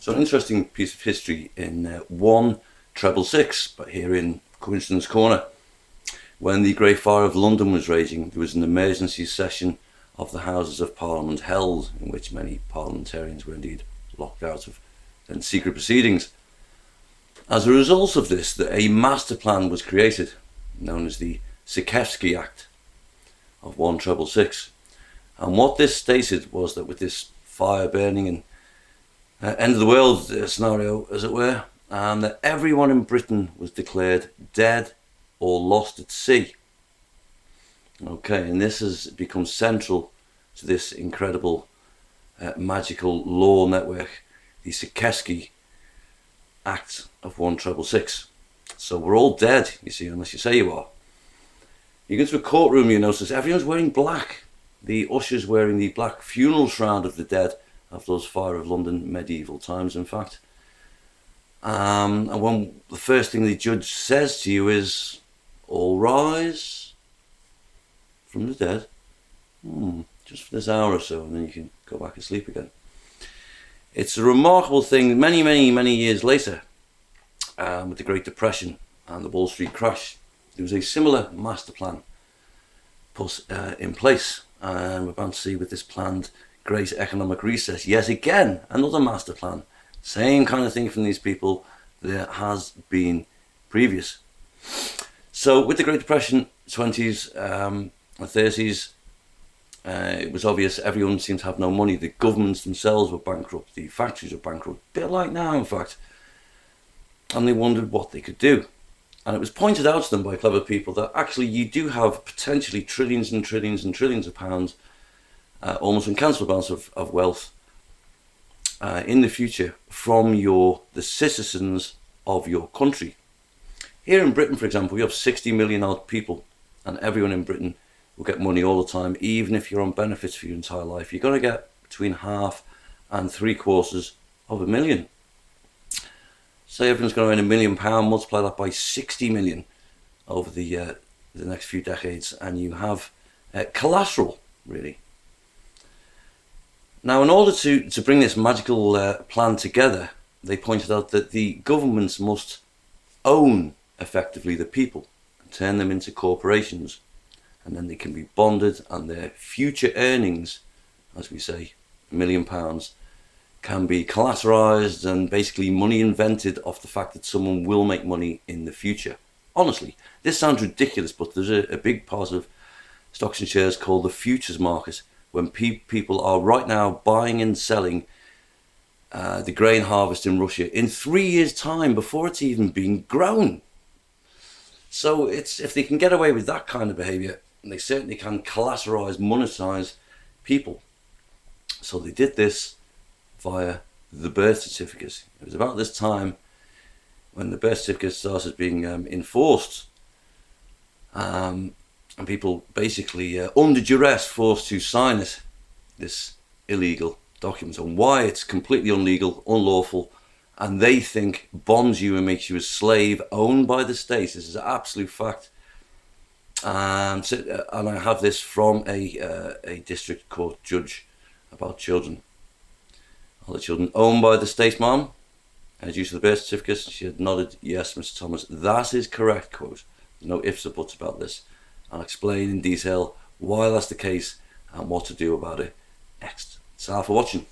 So an interesting piece of history in 1/666, but here in Coincidence Corner. When the Great Fire of London was raging, there was an emergency session of the Houses of Parliament held, in which many parliamentarians were indeed locked out of then secret proceedings. As a result of this, a master plan was created, known as the Sikevsky Act of 1/666. And what this stated was that with this fire burning and end of the world scenario, as it were, that everyone in Britain was declared dead or lost at sea. Okay, and this has become central to this incredible magical law network, the Sikevsky Act of 1/666. So we're all dead, you see, unless you say you are. You go to a courtroom, you notice everyone's wearing black. The ushers wearing the black funeral shroud of the dead of those Fire of London medieval times, in fact. And when the first thing the judge says to you is, "All rise from the dead," just for this hour or so, and then you can go back and sleep again. It's a remarkable thing. Many years later, with the Great Depression and the Wall Street crash, there was a similar master plan put in place, and we're about to see with this planned great economic reset yet again another master plan. Same kind of thing from these people there has been previous. So with the Great Depression, 20s and 30s, it was obvious everyone seemed to have no money. The governments themselves were bankrupt, the factories were bankrupt, a bit like now in fact, and they wondered what they could do. And it was pointed out to them by clever people that actually you do have potentially trillions and trillions and trillions of pounds, almost uncountable amounts of wealth in the future from the citizens of your country. Here in Britain, for example, we have 60 million odd people, and everyone in Britain will get money all the time, even if you're on benefits for your entire life. You're going to get between half and 3/4 million. Say everyone's going to earn £1 million, multiply that by 60 million over the next few decades, and you have collateral, really. Now, in order to bring this magical plan together, they pointed out that the governments must own, effectively, the people and turn them into corporations, and then they can be bonded, and their future earnings, as we say, £1 million, can be collateralized and basically money invented off the fact that someone will make money in the future. Honestly, this sounds ridiculous, but there's a big part of stocks and shares called the futures market, when people are right now buying and selling the grain harvest in Russia in 3 years' time before it's even been grown. So if they can get away with that kind of behavior, they certainly can collateralize, monetize people. So they did this via the birth certificate. It was about this time when the birth certificate started being enforced, and people basically under duress forced to sign it, this illegal document, on why it's completely illegal, unlawful, and they think bonds you and makes you a slave owned by the state. This is an absolute fact. And I have this from a district court judge about children. Are the children owned by the state, ma'am? As due to the birth certificate, she had nodded, "Yes, Mr. Thomas, that is correct," quote. There's no ifs or buts about this. I'll explain in detail why that's the case and what to do about it next. Thanks for watching.